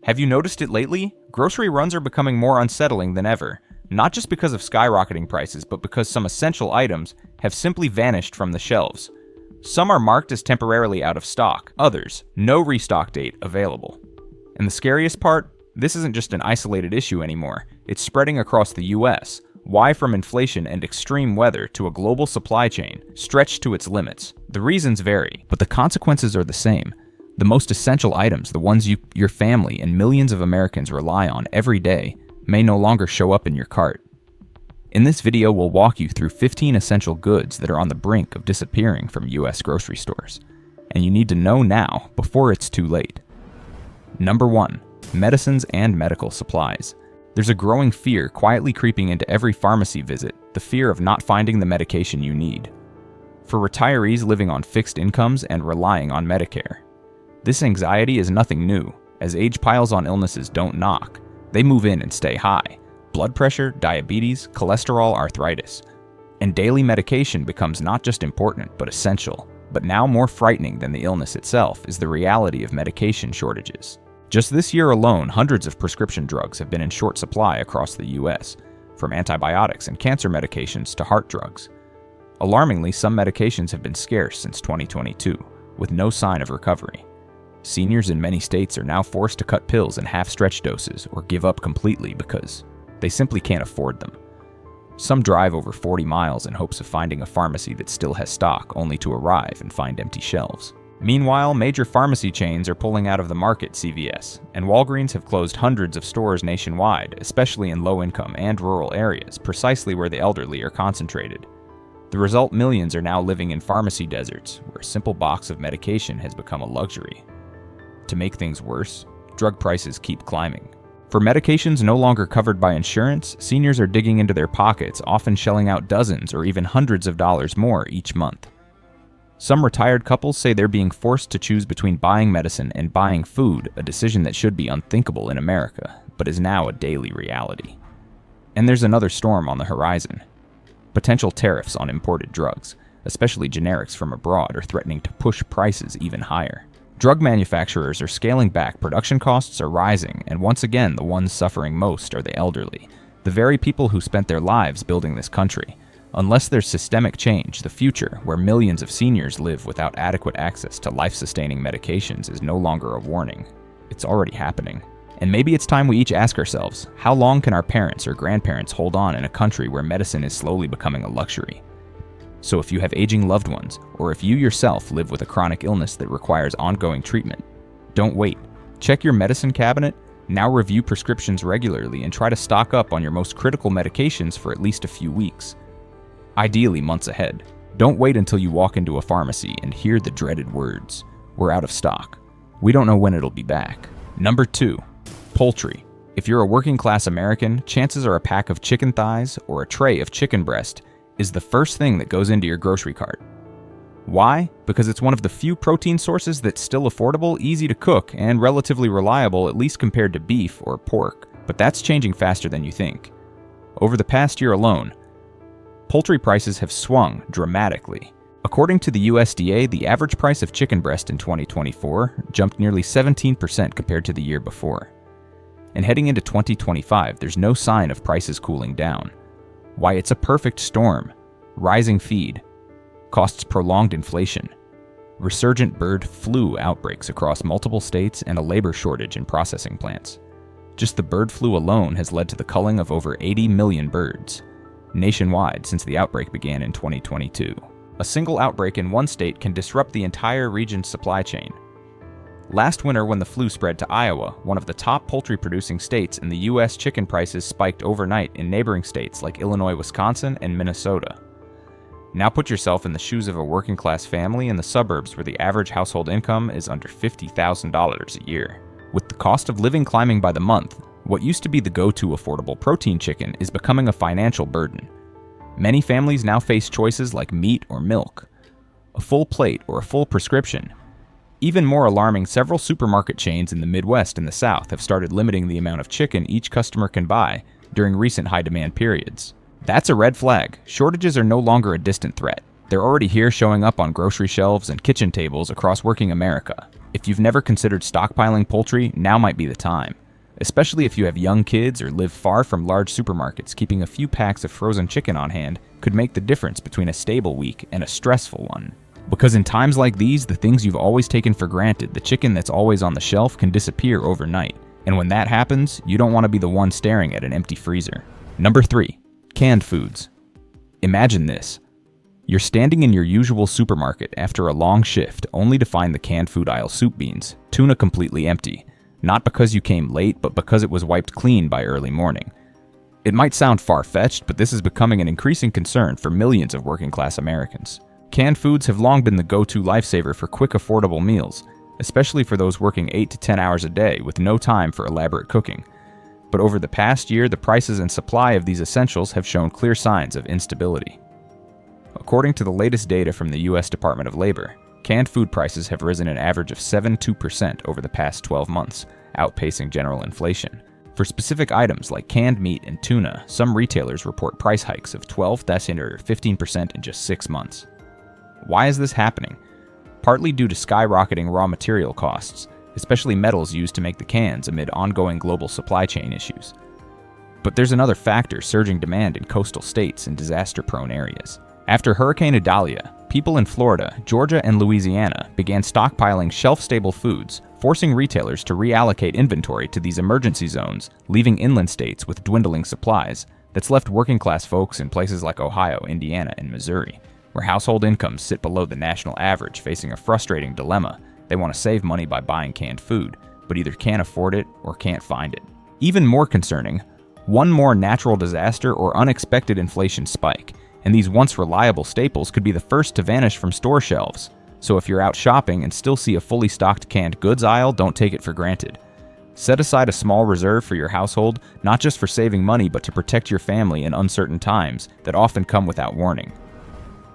Have you noticed it lately? Grocery runs are becoming more unsettling than ever, not just because of skyrocketing prices, but because some essential items have simply vanished from the shelves. Some are marked as temporarily out of stock, others, no restock date available. And the scariest part? This isn't just an isolated issue anymore. It's spreading across the US. Why? From inflation and extreme weather to a global supply chain stretched to its limits. The reasons vary, but the consequences are the same. The most essential items, the ones your family and millions of Americans rely on every day, may no longer show up in your cart. In this video, we'll walk you through 15 essential goods that are on the brink of disappearing from US grocery stores. And you need to know now before it's too late. Number 1. Medicines and medical supplies. There's a growing fear quietly creeping into every pharmacy visit, the fear of not finding the medication you need. For retirees living on fixed incomes and relying on Medicare, this anxiety is nothing new. As age piles on, illnesses don't knock. They move in and stay high. Blood pressure, diabetes, cholesterol, arthritis. And daily medication becomes not just important, but essential. But now more frightening than the illness itself is the reality of medication shortages. Just this year alone, hundreds of prescription drugs have been in short supply across the US, from antibiotics and cancer medications to heart drugs. Alarmingly, some medications have been scarce since 2022, with no sign of recovery. Seniors in many states are now forced to cut pills in half-stretch doses or give up completely because they simply can't afford them. Some drive over 40 miles in hopes of finding a pharmacy that still has stock, only to arrive and find empty shelves. Meanwhile, major pharmacy chains are pulling out of the market. CVS and Walgreens have closed hundreds of stores nationwide, especially in low-income and rural areas, precisely where the elderly are concentrated. The result: millions are now living in pharmacy deserts, where a simple box of medication has become a luxury. To make things worse, drug prices keep climbing. For medications no longer covered by insurance, seniors are digging into their pockets, often shelling out dozens or even hundreds of dollars more each month. Some retired couples say they're being forced to choose between buying medicine and buying food, a decision that should be unthinkable in America, but is now a daily reality. And there's another storm on the horizon. Potential tariffs on imported drugs, especially generics from abroad, are threatening to push prices even higher. Drug manufacturers are scaling back, production costs are rising, and once again, the ones suffering most are the elderly, the very people who spent their lives building this country. Unless there's systemic change, the future, where millions of seniors live without adequate access to life-sustaining medications, is no longer a warning. It's already happening. And maybe it's time we each ask ourselves, how long can our parents or grandparents hold on in a country where medicine is slowly becoming a luxury? So if you have aging loved ones, or if you yourself live with a chronic illness that requires ongoing treatment, don't wait. Check your medicine cabinet, now review prescriptions regularly, and try to stock up on your most critical medications for at least a few weeks. Ideally, months ahead. Don't wait until you walk into a pharmacy and hear the dreaded words, "We're out of stock. We don't know when it'll be back." Number 2. Poultry. If you're a working-class American, chances are a pack of chicken thighs or a tray of chicken breast is the first thing that goes into your grocery cart. Why? Because it's one of the few protein sources that's still affordable, easy to cook, and relatively reliable, at least compared to beef or pork. But that's changing faster than you think. Over the past year alone, poultry prices have swung dramatically. According to the USDA, the average price of chicken breast in 2024 jumped nearly 17% compared to the year before. And heading into 2025, there's no sign of prices cooling down. Why? It's a perfect storm. Rising feed costs, prolonged inflation, resurgent bird flu outbreaks across multiple states, and a labor shortage in processing plants. Just the bird flu alone has led to the culling of over 80 million birds nationwide since the outbreak began in 2022. A single outbreak in one state can disrupt the entire region's supply chain. Last winter, when the flu spread to Iowa, one of the top poultry-producing states in the U.S., chicken prices spiked overnight in neighboring states like Illinois, Wisconsin, and Minnesota. Now put yourself in the shoes of a working-class family in the suburbs where the average household income is under $50,000 a year. With the cost of living climbing by the month, what used to be the go-to affordable protein chicken is becoming a financial burden. Many families now face choices like meat or milk, a full plate or a full prescription. Even more alarming, several supermarket chains in the Midwest and the South have started limiting the amount of chicken each customer can buy during recent high-demand periods. That's a red flag. Shortages are no longer a distant threat. They're already here, showing up on grocery shelves and kitchen tables across working America. If you've never considered stockpiling poultry, now might be the time. Especially if you have young kids or live far from large supermarkets, keeping a few packs of frozen chicken on hand could make the difference between a stable week and a stressful one. Because in times like these, the things you've always taken for granted, the chicken that's always on the shelf, can disappear overnight. And when that happens, you don't want to be the one staring at an empty freezer. Number 3. Canned foods. Imagine this. You're standing in your usual supermarket after a long shift, only to find the canned food aisle soup beans, tuna completely empty. Not because you came late, but because it was wiped clean by early morning. It might sound far-fetched, but this is becoming an increasing concern for millions of working-class Americans. Canned foods have long been the go-to lifesaver for quick, affordable meals, especially for those working 8 to 10 hours a day with no time for elaborate cooking. But over the past year, the prices and supply of these essentials have shown clear signs of instability. According to the latest data from the U.S. Department of Labor, canned food prices have risen an average of 7.2% over the past 12 months, outpacing general inflation. For specific items like canned meat and tuna, some retailers report price hikes of 12% or 15% in just 6 months. Why is this happening? Partly due to skyrocketing raw material costs, especially metals used to make the cans amid ongoing global supply chain issues. But there's another factor: surging demand in coastal states and disaster-prone areas. After Hurricane Idalia, people in Florida, Georgia, and Louisiana began stockpiling shelf-stable foods, forcing retailers to reallocate inventory to these emergency zones, leaving inland states with dwindling supplies. That's left working-class folks in places like Ohio, Indiana, and Missouri, where household incomes sit below the national average, facing a frustrating dilemma. They want to save money by buying canned food, but either can't afford it or can't find it. Even more concerning, one more natural disaster or unexpected inflation spike, and these once reliable staples could be the first to vanish from store shelves. So if you're out shopping and still see a fully stocked canned goods aisle, don't take it for granted. Set aside a small reserve for your household, not just for saving money, but to protect your family in uncertain times that often come without warning.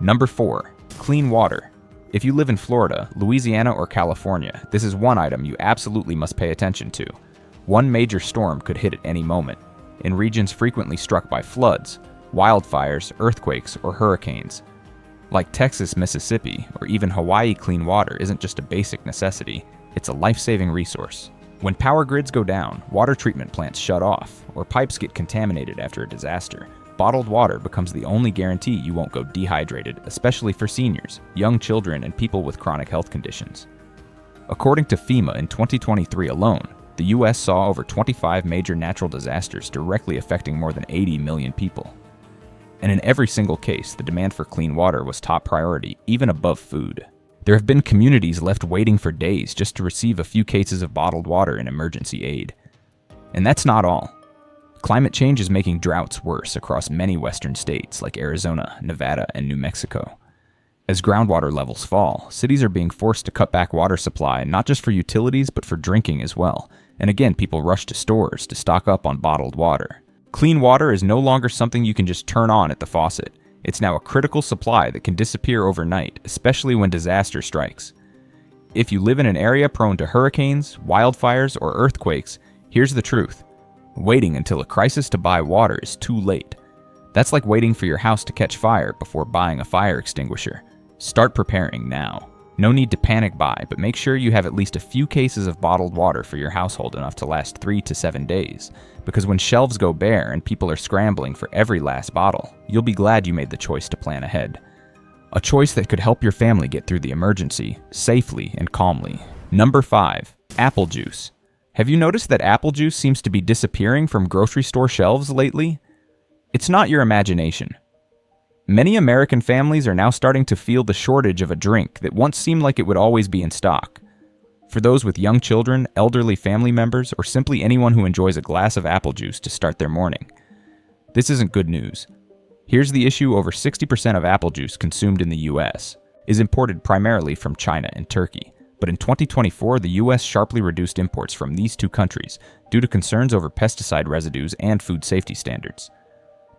Number 4. Clean water. If you live in Florida, Louisiana, or California, this is one item you absolutely must pay attention to. One major storm could hit at any moment. In regions frequently struck by floods, wildfires, earthquakes, or hurricanes. Like Texas, Mississippi, or even Hawaii, clean water isn't just a basic necessity, it's a life-saving resource. When power grids go down, water treatment plants shut off, or pipes get contaminated after a disaster, bottled water becomes the only guarantee you won't go dehydrated, especially for seniors, young children, and people with chronic health conditions. According to FEMA, in 2023 alone, the U.S. saw over 25 major natural disasters directly affecting more than 80 million people. And in every single case, the demand for clean water was top priority, even above food. There have been communities left waiting for days just to receive a few cases of bottled water in emergency aid. And that's not all. Climate change is making droughts worse across many western states like Arizona, Nevada, and New Mexico. As groundwater levels fall, cities are being forced to cut back water supply, not just for utilities, but for drinking as well. And again, people rush to stores to stock up on bottled water. Clean water is no longer something you can just turn on at the faucet. It's now a critical supply that can disappear overnight, especially when disaster strikes. If you live in an area prone to hurricanes, wildfires, or earthquakes, here's the truth. Waiting until a crisis to buy water is too late. That's like waiting for your house to catch fire before buying a fire extinguisher. Start preparing now. No need to panic buy, but make sure you have at least a few cases of bottled water for your household, enough to last 3 to 7 days. Because when shelves go bare and people are scrambling for every last bottle, you'll be glad you made the choice to plan ahead. A choice that could help your family get through the emergency, safely and calmly. Number 5. Apple juice. Have you noticed that apple juice seems to be disappearing from grocery store shelves lately? It's not your imagination. Many American families are now starting to feel the shortage of a drink that once seemed like it would always be in stock. For those with young children, elderly family members, or simply anyone who enjoys a glass of apple juice to start their morning, this isn't good news. Here's the issue: over 60% of apple juice consumed in the U.S. is imported primarily from China and Turkey. But in 2024, the U.S. sharply reduced imports from these two countries due to concerns over pesticide residues and food safety standards.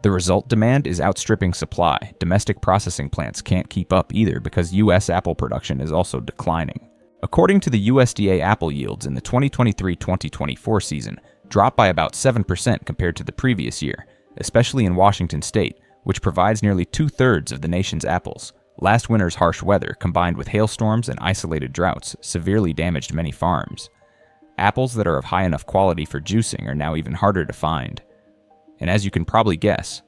The result: demand is outstripping supply. Domestic processing plants can't keep up either because U.S. apple production is also declining. According to the USDA, apple yields in the 2023-2024 season dropped by about 7% compared to the previous year, especially in Washington state, which provides nearly 2/3 of the nation's apples. Last winter's harsh weather, combined with hailstorms and isolated droughts, severely damaged many farms. Apples that are of high enough quality for juicing are now even harder to find. And as you can probably guess,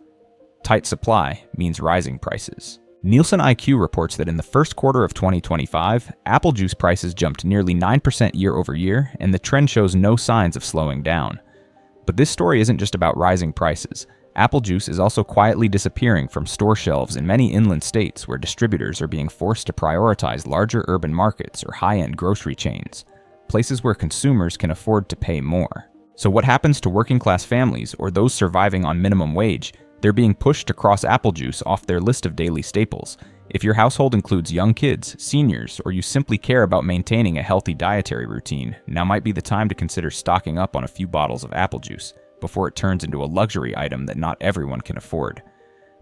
tight supply means rising prices. Nielsen IQ reports that in the first quarter of 2025, apple juice prices jumped nearly 9% year over year, and the trend shows no signs of slowing down. But this story isn't just about rising prices. Apple juice is also quietly disappearing from store shelves in many inland states where distributors are being forced to prioritize larger urban markets or high-end grocery chains, places where consumers can afford to pay more. So what happens to working-class families or those surviving on minimum wage? They're being pushed to cross apple juice off their list of daily staples. If your household includes young kids, seniors, or you simply care about maintaining a healthy dietary routine, now might be the time to consider stocking up on a few bottles of apple juice before it turns into a luxury item that not everyone can afford.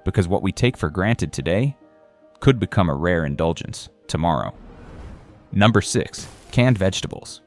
Because what we take for granted today could become a rare indulgence tomorrow. Number 6. Canned vegetables.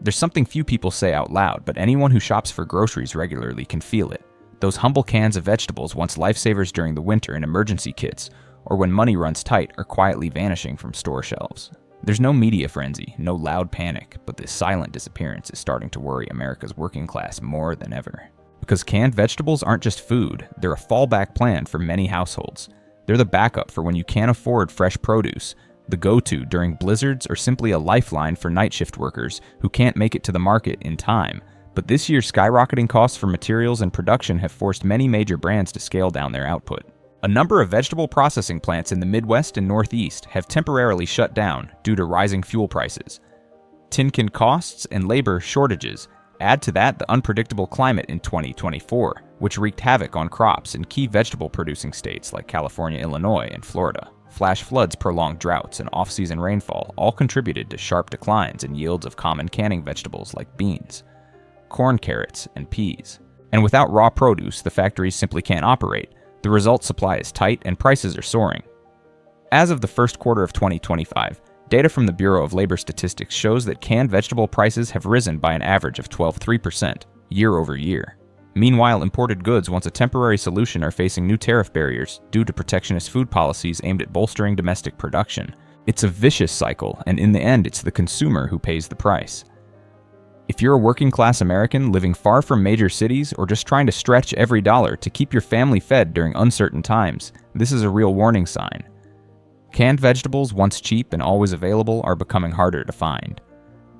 There's something few people say out loud, but anyone who shops for groceries regularly can feel it. Those humble cans of vegetables, once lifesavers during the winter in emergency kits, or when money runs tight, are quietly vanishing from store shelves. There's no media frenzy, no loud panic, but this silent disappearance is starting to worry America's working class more than ever. Because canned vegetables aren't just food, they're a fallback plan for many households. They're the backup for when you can't afford fresh produce, the go-to during blizzards, or simply a lifeline for night shift workers who can't make it to the market in time. But this year's skyrocketing costs for materials and production have forced many major brands to scale down their output. A number of vegetable processing plants in the Midwest and Northeast have temporarily shut down due to rising fuel prices. Tin can costs and labor shortages. Add to that the unpredictable climate in 2024, which wreaked havoc on crops in key vegetable-producing states like California, Illinois, and Florida. Flash floods, prolonged droughts, and off-season rainfall all contributed to sharp declines in yields of common canning vegetables like beans, corn, carrots, and peas. And without raw produce, the factories simply can't operate. The result supply is tight and prices are soaring. As of the first quarter of 2025, data from the Bureau of Labor Statistics shows that canned vegetable prices have risen by an average of 12.3% year over year. Meanwhile, imported goods, once a temporary solution, are facing new tariff barriers due to protectionist food policies aimed at bolstering domestic production. It's a vicious cycle, and in the end, it's the consumer who pays the price. If you're a working-class American living far from major cities or just trying to stretch every dollar to keep your family fed during uncertain times, this is a real warning sign. Canned vegetables, once cheap and always available, are becoming harder to find.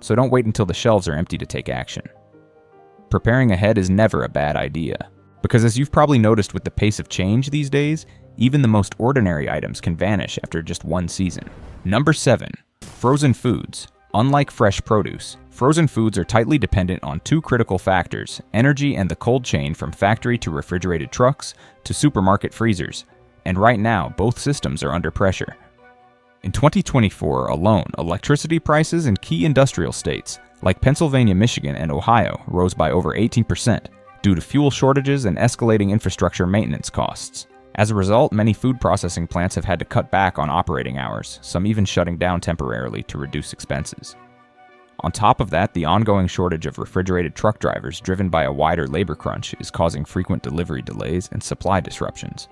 So don't wait until the shelves are empty to take action. Preparing ahead is never a bad idea, because as you've probably noticed with the pace of change these days, even the most ordinary items can vanish after just one season. Number 7. Frozen foods. Unlike fresh produce, frozen foods are tightly dependent on two critical factors: energy and the cold chain from factory to refrigerated trucks to supermarket freezers. And right now, both systems are under pressure. In 2024 alone, electricity prices in key industrial states like Pennsylvania, Michigan, and Ohio rose by over 18% due to fuel shortages and escalating infrastructure maintenance costs. As a result, many food processing plants have had to cut back on operating hours, some even shutting down temporarily to reduce expenses. On top of that, the ongoing shortage of refrigerated truck drivers driven by a wider labor crunch is causing frequent delivery delays and supply disruptions.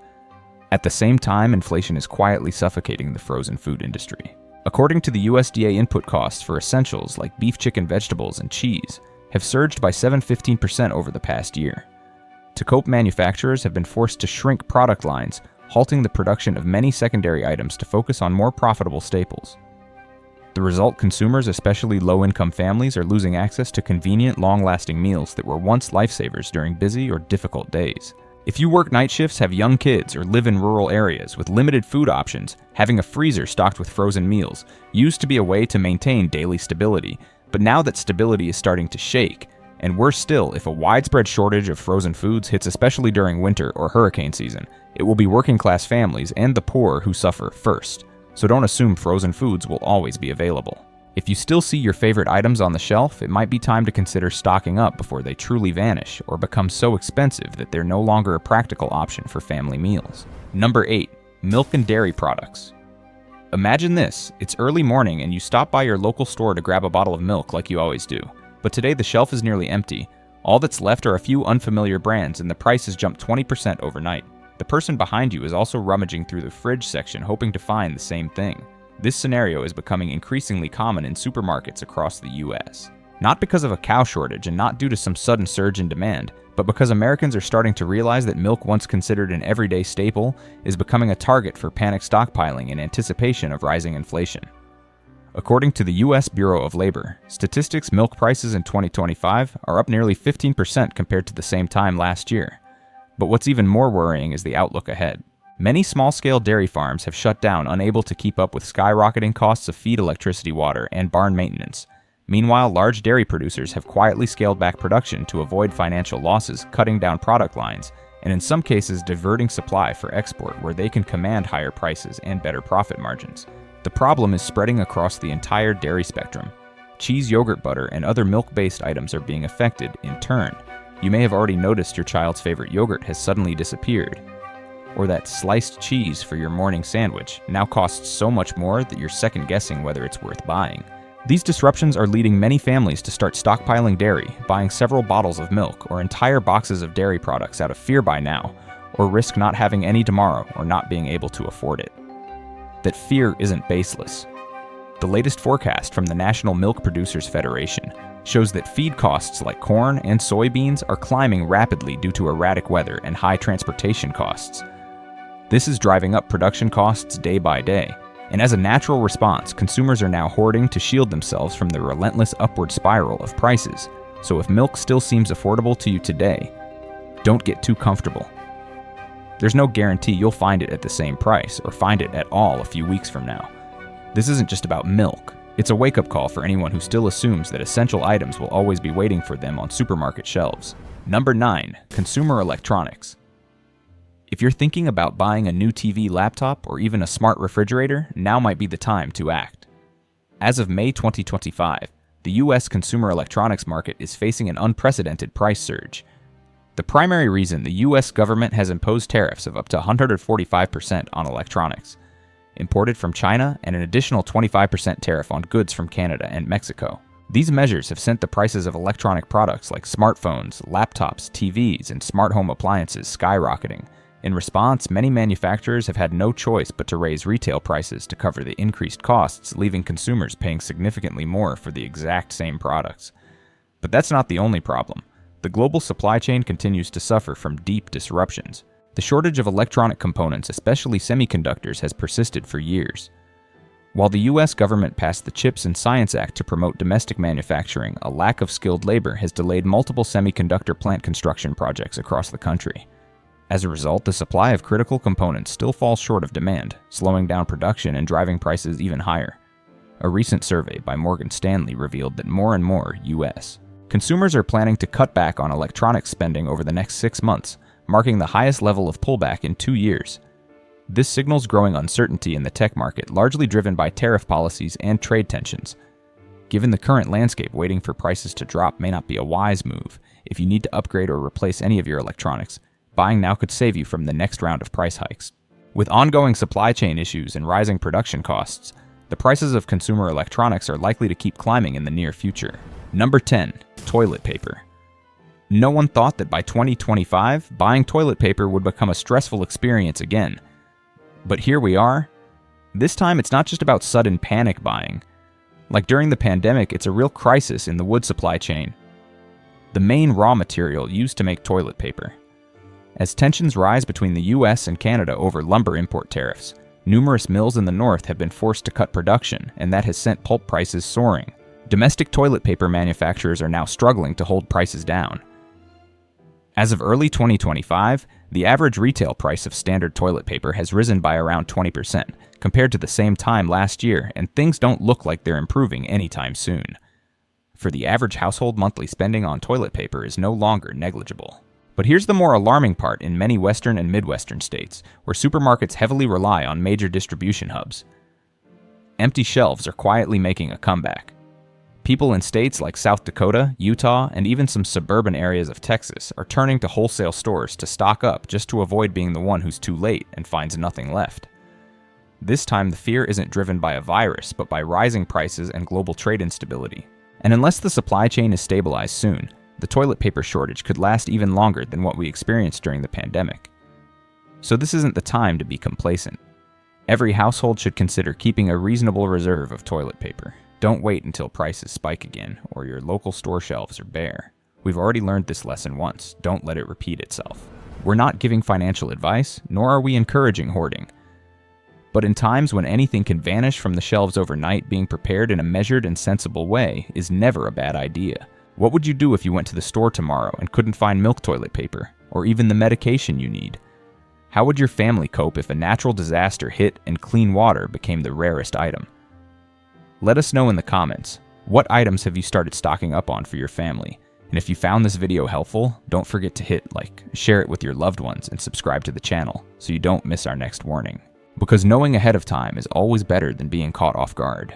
At the same time, inflation is quietly suffocating the frozen food industry. According to the USDA, input costs for essentials like beef, chicken, vegetables, and cheese have surged by 7.15% over the past year. To cope, manufacturers have been forced to shrink product lines, halting the production of many secondary items to focus on more profitable staples. The result, consumers, especially low-income families, are losing access to convenient, long-lasting meals that were once lifesavers during busy or difficult days. If you work night shifts, have young kids, or live in rural areas with limited food options, having a freezer stocked with frozen meals used to be a way to maintain daily stability. But now that stability is starting to shake, and worse still, if a widespread shortage of frozen foods hits especially during winter or hurricane season, it will be working-class families and the poor who suffer first. So don't assume frozen foods will always be available. If you still see your favorite items on the shelf, it might be time to consider stocking up before they truly vanish or become so expensive that they're no longer a practical option for family meals. Number 8. Milk and dairy products. Imagine this: it's early morning and you stop by your local store to grab a bottle of milk like you always do. But today the shelf is nearly empty. All that's left are a few unfamiliar brands and the price has jumped 20% overnight. the person behind you is also rummaging through the fridge section hoping to find the same thing. This scenario is becoming increasingly common in supermarkets across the US. Not because of a cow shortage and not due to some sudden surge in demand, but because Americans are starting to realize that milk, once considered an everyday staple, is becoming a target for panic stockpiling in anticipation of rising inflation. According to the U.S. Bureau of Labor Statistics, milk prices in 2025 are up nearly 15% compared to the same time last year. But what's even more worrying is the outlook ahead. Many small-scale dairy farms have shut down, unable to keep up with skyrocketing costs of feed, electricity, water, and barn maintenance. Meanwhile, large dairy producers have quietly scaled back production to avoid financial losses, cutting down product lines, and in some cases diverting supply for export where they can command higher prices and better profit margins. The problem is spreading across the entire dairy spectrum. Cheese, yogurt, butter, and other milk-based items are being affected in turn. You may have already noticed your child's favorite yogurt has suddenly disappeared, or that sliced cheese for your morning sandwich now costs so much more that you're second-guessing whether it's worth buying. These disruptions are leading many families to start stockpiling dairy, buying several bottles of milk or entire boxes of dairy products out of fear buy now, or risk not having any tomorrow or not being able to afford it. That fear isn't baseless. The latest forecast from the National Milk Producers Federation shows that feed costs like corn and soybeans are climbing rapidly due to erratic weather and high transportation costs. This is driving up production costs day by day, and as a natural response, consumers are now hoarding to shield themselves from the relentless upward spiral of prices. So if milk still seems affordable to you today, don't get too comfortable. There's no guarantee you'll find it at the same price or find it at all a few weeks from now. This isn't just about milk. It's a wake-up call for anyone who still assumes that essential items will always be waiting for them on supermarket shelves. Number 9. Consumer electronics. If you're thinking about buying a new TV, laptop, or even a smart refrigerator, now might be the time to act. As of May 2025, the US consumer electronics market is facing an unprecedented price surge. The primary reason the US government has imposed tariffs of up to 145% on electronics, imported from China, and an additional 25% tariff on goods from Canada and Mexico. These measures have sent the prices of electronic products like smartphones, laptops, TVs, and smart home appliances skyrocketing. In response, many manufacturers have had no choice but to raise retail prices to cover the increased costs, leaving consumers paying significantly more for the exact same products. But that's not the only problem. The global supply chain continues to suffer from deep disruptions. The shortage of electronic components, especially semiconductors, has persisted for years. While the US government passed the CHIPS and Science Act to promote domestic manufacturing, a lack of skilled labor has delayed multiple semiconductor plant construction projects across the country. As a result, the supply of critical components still falls short of demand, slowing down production and driving prices even higher. A recent survey by Morgan Stanley revealed that more and more US consumers are planning to cut back on electronics spending over the next 6 months, marking the highest level of pullback in 2 years. This signals growing uncertainty in the tech market, largely driven by tariff policies and trade tensions. Given the current landscape, waiting for prices to drop may not be a wise move. If you need to upgrade or replace any of your electronics, buying now could save you from the next round of price hikes. With ongoing supply chain issues and rising production costs, the prices of consumer electronics are likely to keep climbing in the near future. Number 10. Toilet paper. No one thought that by 2025, buying toilet paper would become a stressful experience again. But here we are. This time, it's not just about sudden panic buying. Like during the pandemic, it's a real crisis in the wood supply chain, the main raw material used to make toilet paper. As tensions rise between the US and Canada over lumber import tariffs, numerous mills in the north have been forced to cut production, and that has sent pulp prices soaring. Domestic toilet paper manufacturers are now struggling to hold prices down. As of early 2025, the average retail price of standard toilet paper has risen by around 20% compared to the same time last year, and things don't look like they're improving anytime soon. For the average household, monthly spending on toilet paper is no longer negligible. But here's the more alarming part in many Western and Midwestern states, where supermarkets heavily rely on major distribution hubs. Empty shelves are quietly making a comeback. People in states like South Dakota, Utah, and even some suburban areas of Texas are turning to wholesale stores to stock up just to avoid being the one who's too late and finds nothing left. This time, the fear isn't driven by a virus, but by rising prices and global trade instability. And unless the supply chain is stabilized soon, the toilet paper shortage could last even longer than what we experienced during the pandemic. So this isn't the time to be complacent. Every household should consider keeping a reasonable reserve of toilet paper. Don't wait until prices spike again or your local store shelves are bare. We've already learned this lesson once. Don't let it repeat itself. We're not giving financial advice, nor are we encouraging hoarding. But in times when anything can vanish from the shelves overnight, being prepared in a measured and sensible way is never a bad idea. What would you do if you went to the store tomorrow and couldn't find milk toilet paper, or even the medication you need? How would your family cope if a natural disaster hit and clean water became the rarest item? Let us know in the comments. What items have you started stocking up on for your family? And if you found this video helpful, don't forget to hit like, share it with your loved ones, and subscribe to the channel so you don't miss our next warning. Because knowing ahead of time is always better than being caught off guard.